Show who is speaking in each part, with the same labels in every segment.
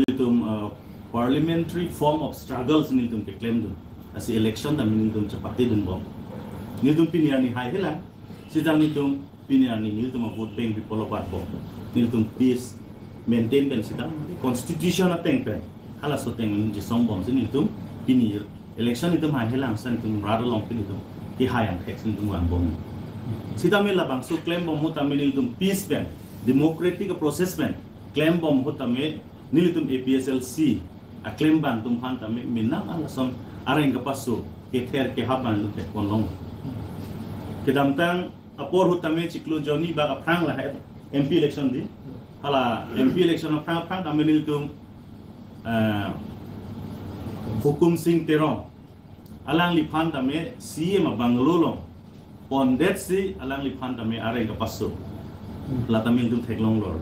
Speaker 1: Niltum parliamentary form of struggles niltum ke claim dun asi election da niltum chapati dun bom niltum piniar ni hai hela sidang niltum piniar ni niltum vote bank people of bom niltum peace maintain kan sidang constitution ateng pen hala so teng ni song bom sin niltum pinir election niltum hai hela san niltum rather long niltum ki hai ang text niltum wan bom sidang me labang so claim bom mutam niltum peace pen democratic process pen claim bom hutame nilitum APSLC a claim ban tum han tame minang alason areng kapaso ke ther ke haban lu ke konlong kedam tang apor hutame ciklu joni ba aprang la MP election di hala MP election aprang tame nilitum hukum sing terong alang lipan tame CM Bangalore pondet si alang lipan tame areng kapaso la tame nilitum theklong lor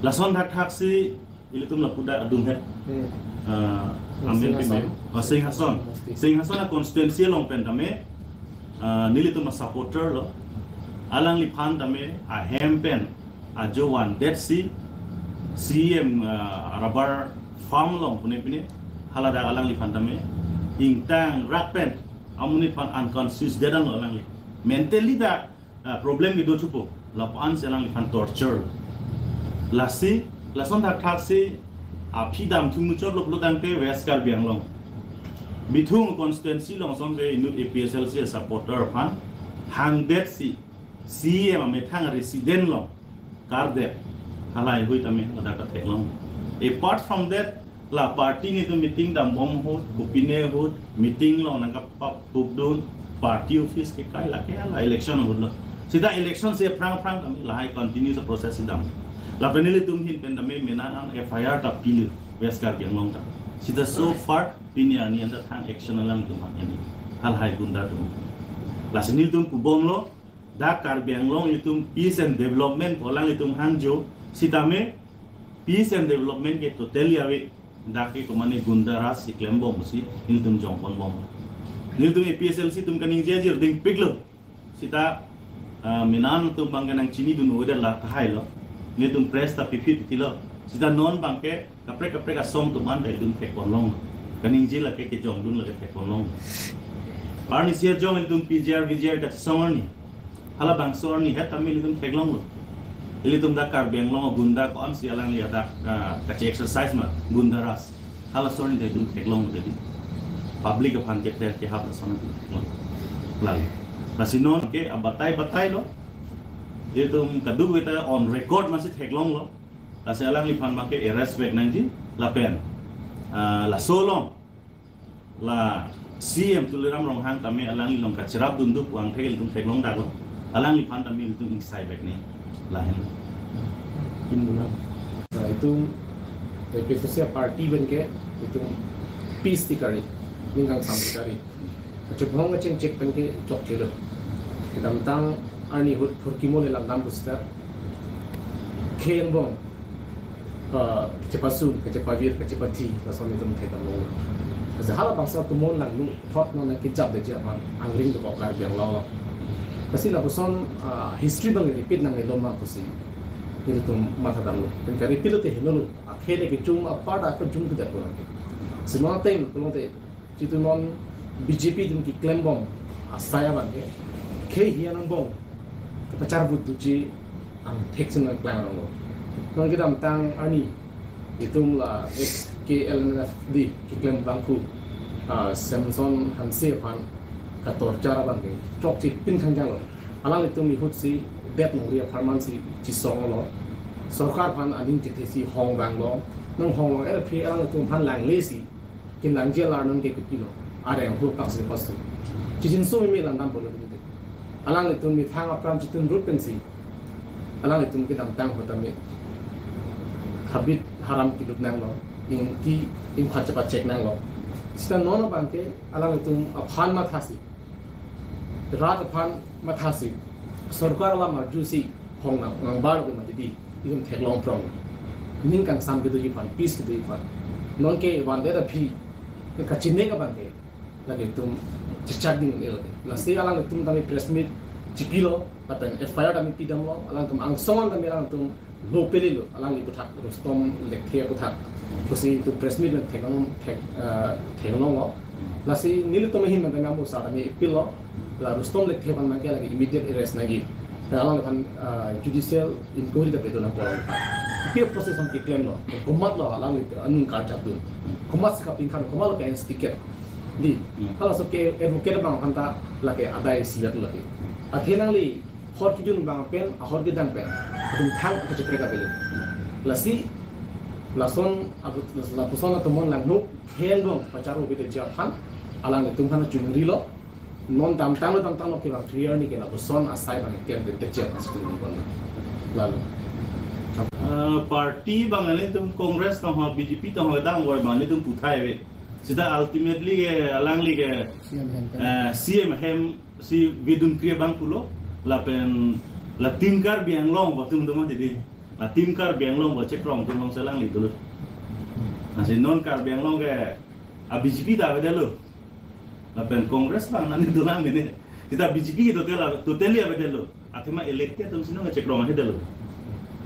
Speaker 1: lason thak si ilitum la puda adung het amen pime Singh Hasan constituency long pen tame nilitum supporter lo alang lipan tame a hempen a jowan dead sea CM rubber farm long pune halada alang lipan tame ingtang rakpen amuni pan unconscious dedang lo alang li mentally da problem itu cukup lapan selang lipan torture lasi lason thak si apidam thumuchor lok lodang te weskar bianglong bithung constituency long som be inu APSLC supporter phan hangdet si CM me thang resident long karde halai hoi tame ada ka theklong apart from that la party ni to meeting dam bom ho kupine ho meeting long nang ka pupdun party office ke kai la ke ala election ho sida election se prang kami lai continue the process sidam la penili tum hin pen dame menang FIR ta pilih weskar yang long ta sida so far pinia ni anda thang action lang tum ani hal hai gunda tum la senil tum kubom lo da kar biang long itum peace and development olang itum hanjo sida me peace and development ke totally awe da ke komane gunda ras si klembo musi nil tum jong pon bom nil tum APSLC tum kaning jajir ding piglo sida menan tum bangkanang chini dun oda la thai lo niltum press ta pipit tilo sida non bangke kapre ka song tu man dai dun ke konlong kaning jila ke jong dun la ke konlong parni sia jong niltum VGR da song ni hala bang song ni het tamil niltum teglong lo niltum da kar beng long gunda ko am sia lang ya da ka exercise ma gunda ras hala song ni dai dun teglong de public of han ke ter ke hab song lai lasinon ke batai lo itu kadung kita on record masih teklong lo la selang lipan make respect nanti la pen la solong la CM tuliram rong hang kami alang long kacirap tunduk wang tel tung teklong dago alang lipan kami itu inside back ni lain
Speaker 2: itu PPSC party benke itu peace tikari ningkang samtikari cepong ngeceng cek benke cok kilo kita tentang ani hut furkimo le langam busta khen bong cepasu kecepavir kecepati lason itu mthai tamo zahala bangsa tumon lang lu thot no na kijab de jaman angring to kar biang law kasi la buson history bang repeat nang eloma kusi itu tum mata dalu pen kari pilote hinolu akhele ke chung apart akon chung ke dapo semua time tulote itu non BJP dum ki claim bom asaya bange ke hianang bom pacar butuh ci ang text na plan lo nang kita tentang ani itu lah SKLNFD iklan bangku Samson Hanse pan kator cara bangke cok ci pin kan jalo alang itu mihut si bet nuri farmansi ci song lo sarkar pan adin ci si hong bang lo nang hong LP alang itu pan lang lesi kin lang jela nang ke kilo ada yang huruf kasih pasu ci jinso mi lang tam polo alang itu mi thang apram chitun rupensi alang itu kita tang hotami habit haram kiduk nang lo in cepat cek nang lo sita nono bangke alang itu aphan mathasi rat aphan mathasi sarkar la marjusi hong nang bar ko mati itu thelong prong ning kan sam ke pan peace ke pan non ke wande da phi ka chinne ka bangke lagi itu cecading nasi alang itu kami press meet cikilo patang FIR kami tidak mau alang tum ang songan kami alang tum lo pelilo alang itu tak rustom lekhe aku tak Kasi itu press meet teknolong lo. Lasi nili to mahin man ngamu sa kami ipil lo. La Rustom lek thepan man lagi immediate arrest lagi. Dalam kan judicial inquiry dapat itu nampak. Kia proses yang diklaim lo, komat lo alang itu anun kaca tu. Komat sekarang pingkan komat lo kayak stiker. Di kalau sebagai advocate bang kanta lagi ada silat lagi. Akhirnya li hot kijun bang pen, hot kidan pen. Itu thang kecil mereka beli. Lasi lason lapuson atau mon lang nuk hen dong pacaru bete japan alang itu kan jumri lo. Non tam lo kira clear ni kira lapuson asai bang kira bete japan sebelum lalu.
Speaker 1: Parti bang ini tuh Kongres tuh BJP tuh dang boy bang ini tuh putai be. Sudah ultimately alang li ke CM hem si vidun kriya bang pulo lapen la timkar biang long waktu teman jadi la timkar biang long baca krong tuh long selang li dulu. Masih non kar biang long ke BJP dah ada lo. Lapen Kongres bang nanti tuh lang ini kita BJP itu tuh teli ada lo. Akhirnya eleknya tuh sini ngecek krong ada lo.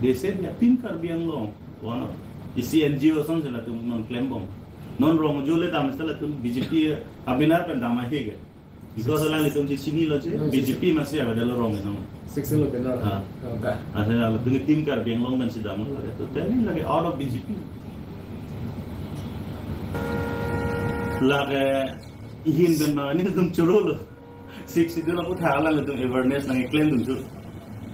Speaker 1: They said ya timkar biang long, wano isi NGO song sila tu non claim bom, non rong jule tam sila tu BJP abinar pen damai hege, because alang itu sini lo je BJP masih ada dalam rong itu.
Speaker 2: Seksi lo benar.
Speaker 1: Ada tu timkar biang long dan sedang lo tu, tapi lagi out of BJP. Lagi ihin dan ini tu curul, seksi tu lah pun thalang tu awareness nangi claim tu.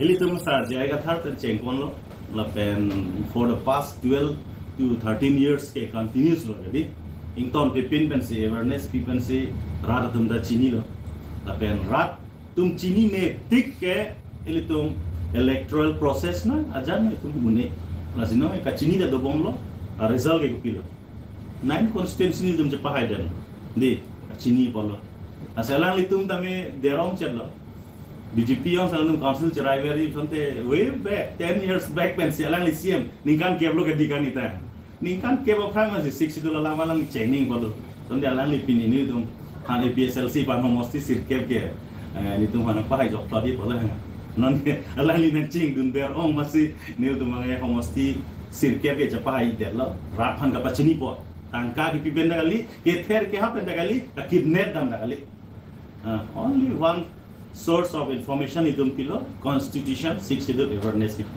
Speaker 1: Ini tuh masa jaya kata tercengkon lo, lapen for the past 12 to 13 years ke continuous lo, jadi ington pipin pensi awareness pipin si rat tum da cini lo, lapen rat tum cini ne tik ke ini tuh electoral process na ajan itu mune, lasino ka cini da dobong lo, result ke kilo, 9 constituency ni tum cepah aja, di cini polo, asalang itu tami derong ced lo. BJP yang selalu council cerai beri sampai way back 10 years back pen sialang lisiam ningkan keblo kedikan kita ningkan keblo kan masih 6 itu lama lang changing kalau sampai alang lipin ini tu han PSLC pan homosti sirkep ke ini tu mana pakai job tadi boleh non alang linen cing dun ber ong masih ni tu mangai homosti sirkep ke capai det lo rapan ka pacini po tangka di piben kali ke ther ke hapen kali kidnap dam kali only one source of information itu kilo constitution 6 itu awareness itu.